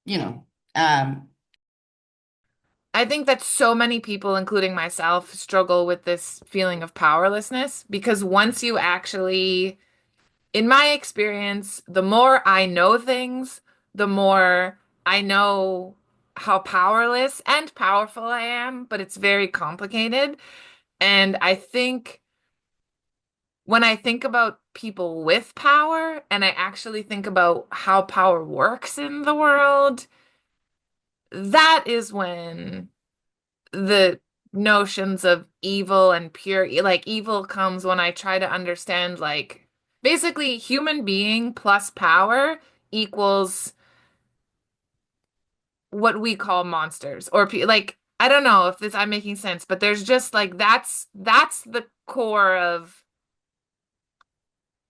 you know. Um I think that so many people, including myself, struggle with this feeling of powerlessness because once you actually, in my experience, the more I know things, the more I know how powerless and powerful I am, but it's very complicated. And I think when I think about people with power and I actually think about how power works in the world, that is when the notions of evil and pure, like evil comes when I try to understand like basically human being plus power equals what we call monsters or like I don't know if this I'm making sense, but there's just like that's the core of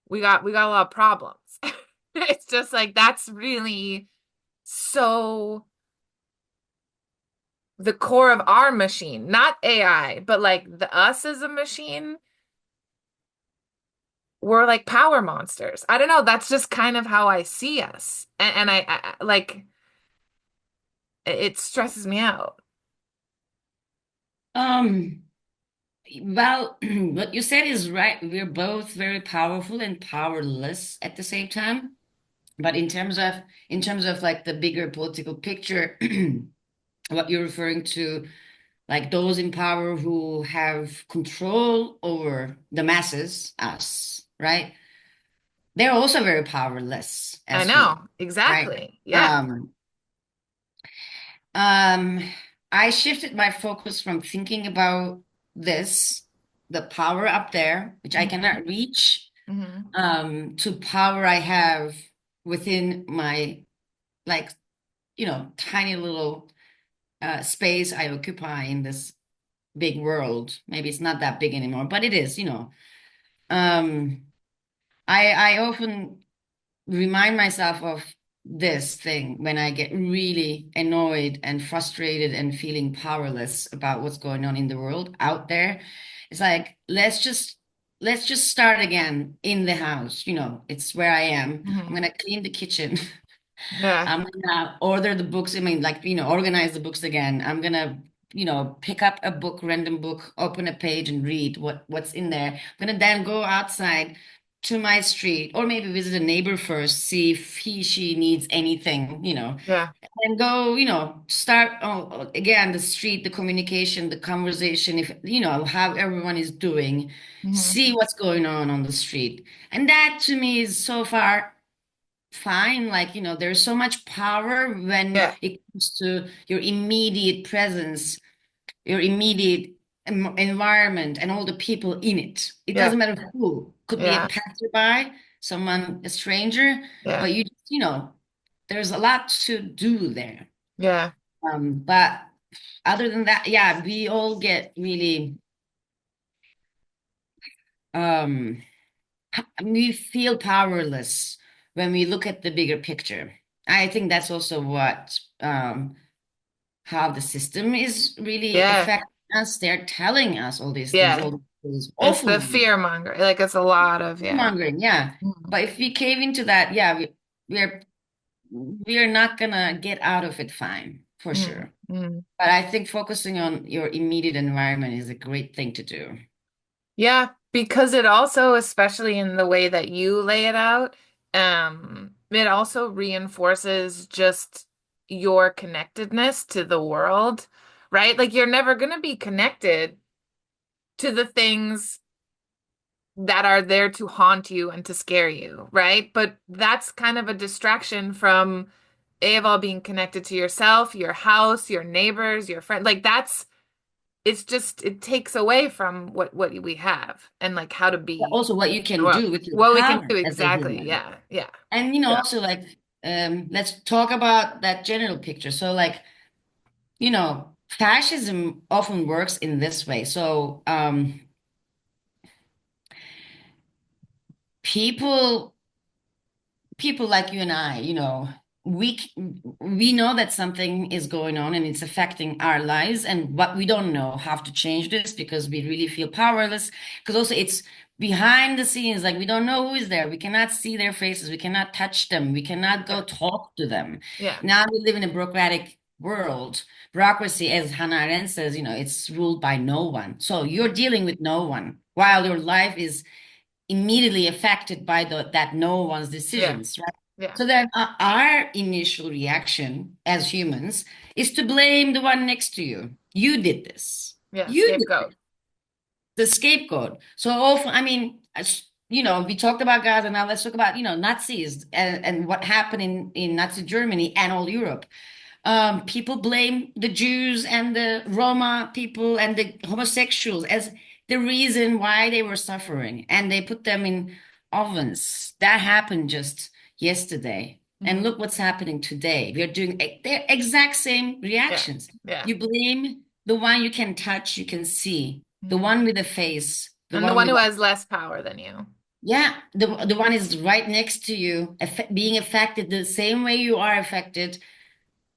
we got a lot of problems. It's just like that's really so the core of our machine, not AI, but like the us as a machine, we're like power monsters. I don't know, that's just kind of how I see us. And like it stresses me out. Um, well, what you said is right. We're both very powerful and powerless at the same time. But in terms of like the bigger political picture, what you're referring to, like those in power who have control over the masses, us, right? They're also very powerless I as we, know, right? exactly. Yeah. Um, um, I shifted my focus from thinking about this, the power up there, which I Hmm. cannot reach, Hmm. to power I have within my, like, tiny little space I occupy in this big world. Maybe it's not that big anymore, but it is. Um, I often remind myself of this thing when I get really annoyed and frustrated and feeling powerless about what's going on in the world out there. It's like let's just start again in the house. It's where I am. I'm Hmm. gonna clean the kitchen. Yeah. I'm gonna order the books. I mean, like, organize the books again. I'm gonna, pick up a book, random book, open a page and read what's in there. I'm gonna then go outside to my street or maybe visit a neighbor first, see if she needs anything, Yeah. and go, start again the street, the communication, the conversation, if how everyone is doing, Hmm. see what's going on the street. And that to me is so far fine. Like, there's so much power when Yeah. it comes to your immediate presence, your immediate environment, and all the people in it. It Yeah. doesn't matter who. Could be a Yeah. passerby, someone, a stranger, Yeah. but there's a lot to do there. Yeah. But other than that, yeah, we all get really, um, we feel powerless when we look at the bigger picture. I think that's also how the system is really Yeah. affecting us. They're telling us all these things, Yeah. all these It's awful the news, fear monger. Like it's a lot of yeah. mongering, yeah. Mhm. But if we cave into that, yeah, we're not gonna get out of it fine, for Mhm. sure. Mhm. But I think focusing on your immediate environment is a great thing to do. Yeah, because it also, especially in the way that you lay it out, it also reinforces just your connectedness to the world, right? Like you're never going to be connected to the things that are there to haunt you and to scare you, right? But that's kind of a distraction from A of all being connected to yourself, your house, your neighbors, your friend. Like that's it's just it takes away from what we have and like how to But be also what you in the can world. do with your What we can power do as a exactly. human. Yeah. Yeah. And Yeah. also, like, let's talk about that general picture. So, like, fascism often works in this way. So, people people like you and I, we know that something is going on and it's affecting our lives, and what we don't know how to change this because we really feel powerless. Because also it's behind the scenes, like we don't know who is there. We cannot see their faces. We cannot touch them. We cannot go Yeah. talk to them. Yeah. Now we live in a bureaucratic world. Bureaucracy, as Hannah Arendt says, it's ruled by no one. So you're dealing with no one while your life is immediately affected by that no one's Yeah. decisions, right? Yeah. So then our initial reaction as humans is to blame the one next to you. You did this. Yeah. You did Scapegoat. this. The scapegoat. So often, I mean, we talked about Gaza. Now let's talk about, Nazis and what happened in Nazi Germany and all Europe. People blame the Jews and the Roma people and the homosexuals as the reason why they were suffering, and they put them in ovens. That happened just yesterday. And Mhm. look what's happening today. We're doing the exact same Yeah. reactions. Yeah. You blame the one you can touch, you can see, the Mhm. one with the face, the And the one one with, who has less power than you. yeah, the one is right next to you, being affected the same way you are affected,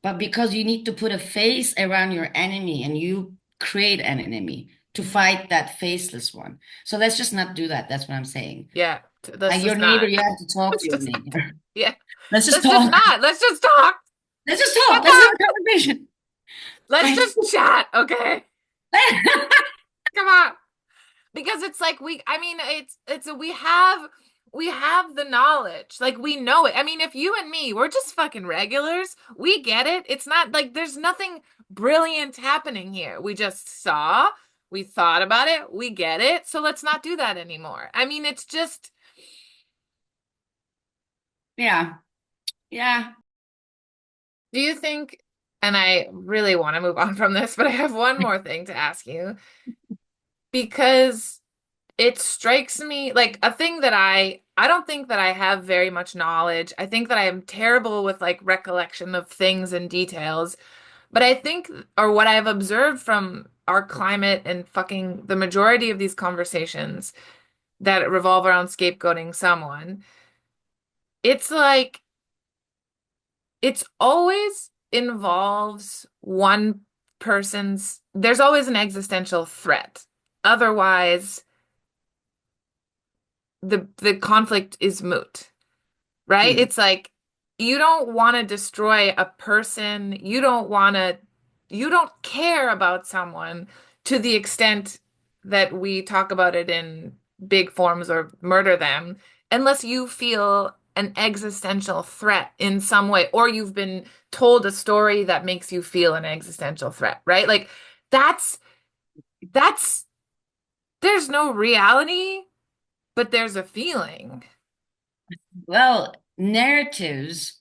but because you need to put a face around your enemy and you create an enemy to Mhm. fight that faceless one. So let's just not do that. That's what I'm saying. Yeah. Let's Like your just neighbor, not. you have to talk to Let's your just neighbor. yeah. Let's just Let's just talk. not. Let's just talk. Let's just Shut talk. Let's have up. a conversation. Let's Like, just chat, okay? Come on. Because it's like I mean it's we have the knowledge. Like we know it. I mean, if you and me, we're just fucking regulars. We get it. It's not like there's nothing brilliant happening here. We just saw, we thought about it, we get it. So let's not do that anymore. I mean, it's just yeah, yeah. do you think, and I really want to move on from this, but I have one more thing to ask you because it strikes me like a thing that I don't think that I have very much knowledge. I think that I am terrible with like recollection of things and details. But I think or what I've observed from our climate and fucking the majority of these conversations that revolve around scapegoating someone, it's like it's always involves one person's there's always an existential threat. Otherwise, the conflict is moot. Right? Hmm. It's like you don't want to destroy a person. You don't care about someone to the extent that we talk about it in big forms or murder them unless you feel an existential threat in some way or you've been told a story that makes you feel an existential threat, right? Like that's that's there's no reality, but there's a feeling. Well, narratives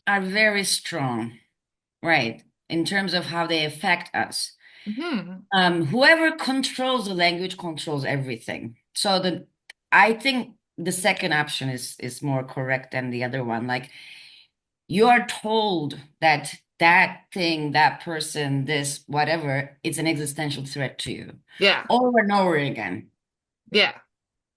are very strong, right? In terms of how they affect us. Hmm. Whoever controls the language controls everything. So I think the second option is more correct than the other one. Like you are told that that thing, that person, this, whatever, it's an existential threat to you Yeah. over and over again, Yeah.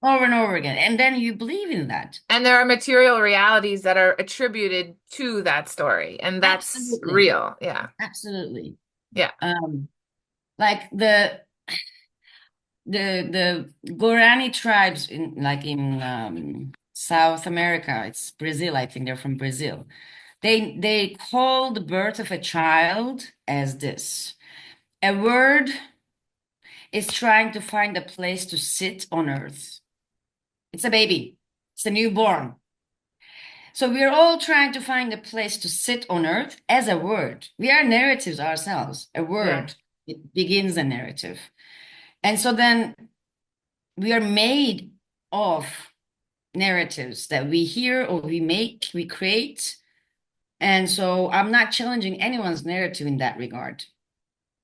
over and over again. And then you believe in that. And there are material realities that are attributed to that story, and that's Absolutely. real. Yeah. Absolutely. Yeah. Um, like the Guarani tribes in South America, it's Brazil, I think they're from Brazil. They call the birth of a child as this. A word is trying to find a place to sit on earth. It's a baby. It's a newborn. So we're all trying to find a place to sit on earth as a word. We are narratives ourselves. A Yeah. word, it begins a narrative. And so then we are made of narratives that we hear or we make, we create. And so I'm not challenging anyone's narrative in that regard.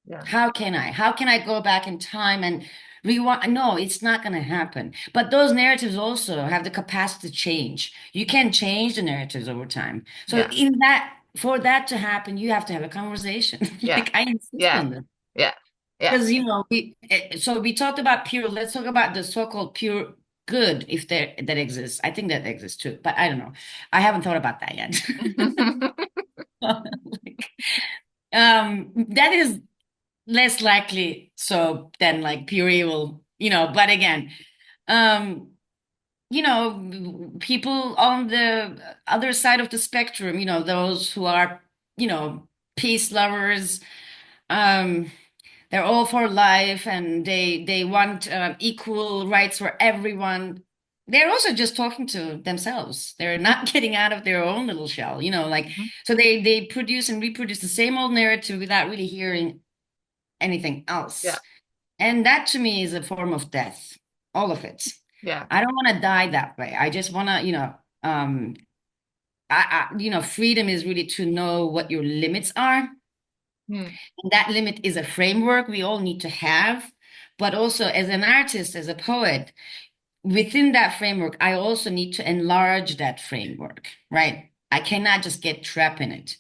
Yeah. How can I? How can I go back in time and rewind? No, it's not going to happen. But those narratives also have the capacity to change. You can change the narratives over time. So Yeah. in that, for that to happen, you have to have a conversation. Yeah. Like I insist Yeah. on this. Yeah. Yeah. Because so we talked about pure, let's talk about the so-called pure good if there that exists. I think that exists too, but I don't know. I haven't thought about that yet. Like, that is less likely so than like pure evil, but again, um, people on the other side of the spectrum, those who are, peace lovers, um, they're all for life and they want equal rights for everyone. They're also just talking to themselves. They're not getting out of their own little shell, like Mhm. so they produce and reproduce the same old narrative without really hearing anything Yeah. else. And that to me is a form of death, all of it. Yeah. I don't want to die that way. I just want to, freedom is really to know what your limits are. Hmm. And that limit is a framework we all need to have. But also, as an artist, as a poet, within that framework, I also need to enlarge that framework, right? I cannot just get trapped in it.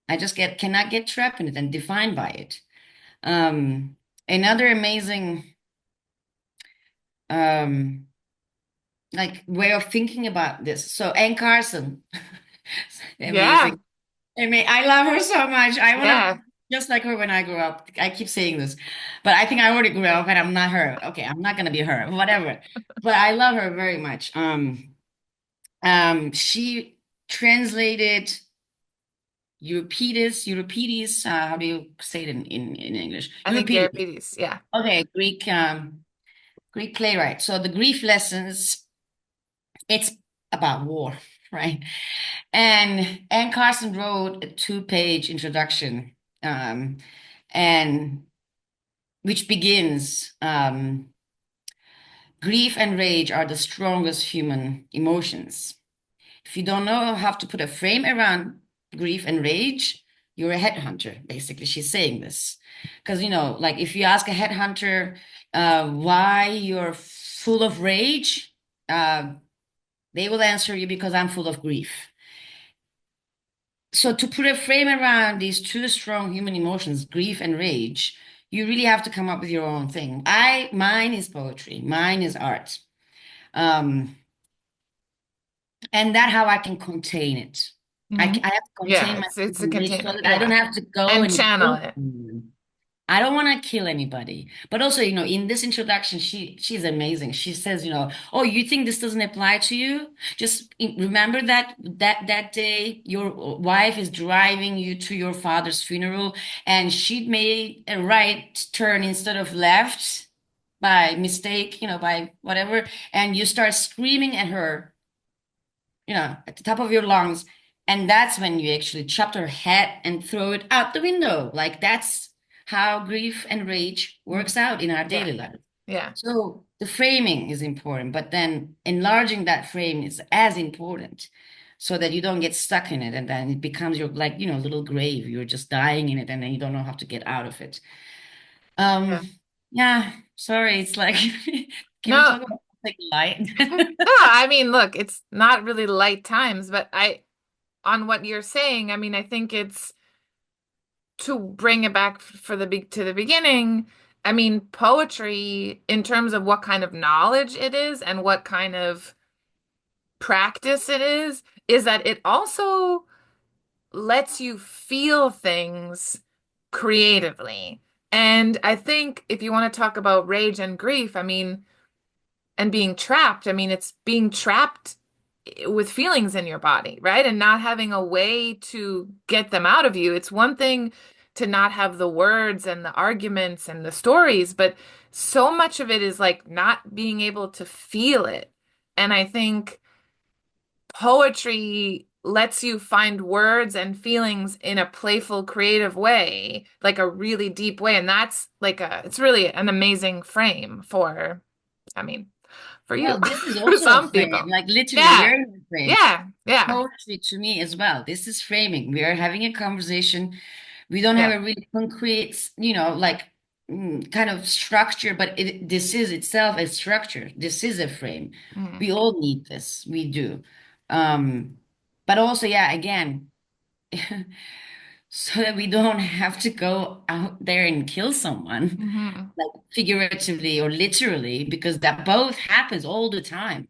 I just get cannot get trapped in it and defined by it. Um, Another amazing um like way of thinking about this. So Anne Carson, Yeah. amazing. I mean, I love her so much. I want to Yeah. just like her when I grew up. I keep saying this, but I think I already grew up and I'm not her. Okay, I'm not gonna be her, whatever. But I love her very much. She translated Euripides. How do you say it in English? I think Euripides. Euripides. Yeah. Okay, Greek playwright. So the grief lessons, it's about war, right? And Anne Carson wrote a two-page introduction, um, and which begins, grief and rage are the strongest human emotions. If you don't know how to put a frame around grief and rage, you're a headhunter, basically. She's saying this. Because, like if you ask a headhunter why you're full of rage, uh, they will answer you because I'm full of grief. So to put a frame around these two strong human emotions, grief and rage, you really have to come up with your own thing. Mine is poetry, mine is art. Um, and that how I can contain it. Hmm. I have to Yeah, contain myself it's a in rage so container. that I don't Yeah. have to go And and channel kill it. someone. I don't want to kill anybody. But also, in this introduction, she's amazing. She says, oh, you think this doesn't apply to you? Just remember that day your wife is driving you to your father's funeral and she made a right turn instead of left by mistake, by whatever, and you start screaming at her, at the top of your lungs. And that's when you actually chop her head and throw it out the window. Like that's how grief and rage Mhm. works out in our Yeah. daily life. Yeah. So the framing is important, but then enlarging that frame is as important so that you don't get stuck in it and then it becomes your like, little grave. You're just dying in it and then you don't know how to get out of it. Um, Yeah. yeah, sorry, it's like can we No. talk about something light? No, I mean, look, it's not really light times, but on what you're saying, I mean, I think it's to bring it back for to the beginning. I mean, poetry, in terms of what kind of knowledge it is and what kind of practice it is that it also lets you feel things creatively. And I think if you want to talk about rage and grief, I mean, and being trapped, I mean, it's being trapped with feelings in your body, right? And not having a way to get them out of you. It's one thing to not have the words and the arguments and the stories, but so much of it is like not being able to feel it. And I think poetry lets you find words and feelings in a playful, creative way, like a really deep way. And that's like it's really an amazing frame for, I mean, for you, Well, this is for also a some frame. people. Like literally, Yeah. we're in a frame. Yeah. Yeah. Poetry to me as well. This is framing. We are having a conversation. We don't have Yeah. a really concrete, like kind of structure, but this is itself a structure. This is a frame. Mhm. We all need this. We do. Um, but also, yeah, again, so that we don't have to go out there and kill someone, Mhm. like figuratively or literally, because that both happens all the time.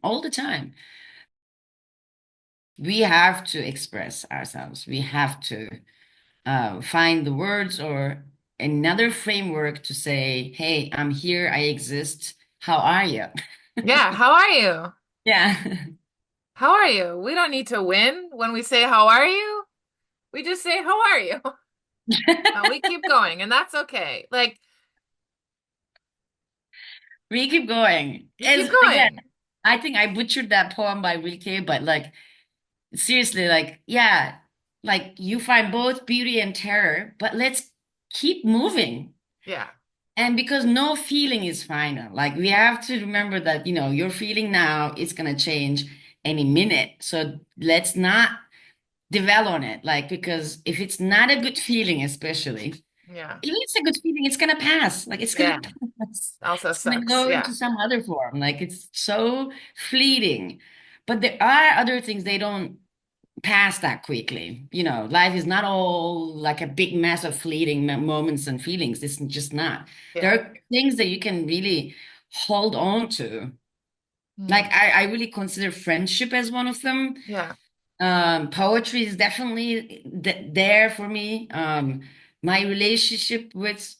We have to express ourselves. We have to find the words or another framework to say, hey, I'm here, I exist. How are you? Yeah. How are you? Yeah. How are you? We don't need to win when we say, how are you? We just say, how are you? And we keep going, and that's okay. Like, We keep going. we keep As again, going. I think I butchered that poem by Rilke, but like seriously, like, yeah, like you find both beauty and terror, but let's keep moving. Yeah. And because no feeling is final, like we have to remember that, your feeling now is going to change any minute. So let's not dwell on it. Like, because if it's not a good feeling, especially, Yeah. even if it's a good feeling, it's going to pass. Like, it's going Yeah. to pass. Also It's going to sucks. go into Yeah. some other form. Like, it's so fleeting. But there are other things they don't pass that quickly. Life is not all like a big mass of fleeting moments and feelings. It's just not. There Yeah. are things that you can really hold on to. Like Mm. I really consider friendship as one of them. Yeah. Poetry is definitely there for me. My relationship with,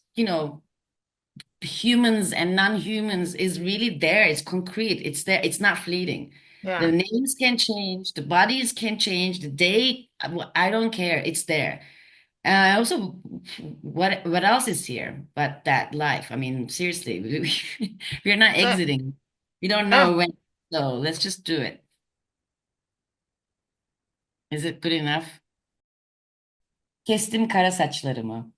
humans and non-humans is really there. It's concrete. It's there. It's not fleeting. The Yeah. names can change, the bodies can change, the day, I don't care. It's there. Also, what else is here but that life? I mean, seriously, we're not That's it. exiting. We don't Yeah. know when. So let's just do it. Is it good enough? Kestim kara saçlarımı.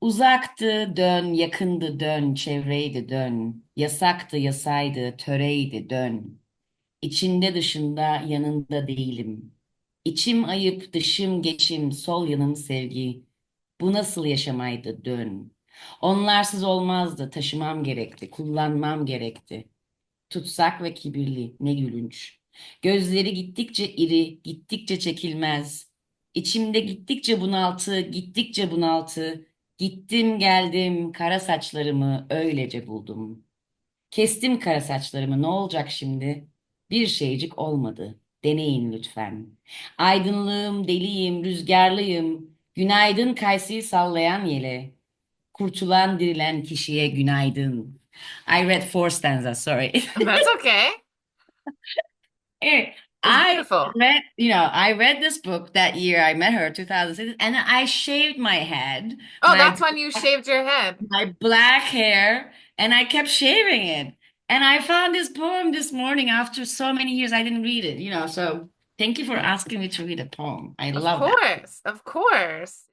Uzaktı dön, yakındı dön, çevreydi dön. Yasaktı yasaydı, töreydi dön. İçinde dışında yanında değilim. İçim ayıp, dışım geçim, sol yanım sevgi. Bu nasıl yaşamaydı dön. Onlarsız olmazdı, taşımam gerekti, kullanmam gerekti. Tutsak ve kibirli, ne gülünç. Gözleri gittikçe iri, gittikçe çekilmez. İçimde gittikçe bunaltı, gittikçe bunaltı. Gittim geldim, kara saçlarımı öylece buldum. Kestim kara saçlarımı, ne olacak şimdi? Bir şeycik olmadı. Deneyin lütfen. Aydınlığım, deliyim, rüzgarlıyım. Günaydın kayısıyı sallayan yele. Kurtulan dirilen kişiye günaydın. I read four stanzas, sorry. That's okay. Anyway, It's I beautiful. I read this book that year I met her, 2006, and I shaved my head, Oh, that's when you shaved your head. my black hair, and I kept shaving it. And I found this poem this morning after so many years I didn't read it, so thank you for asking me to read a poem. I Of love that. course. Of course.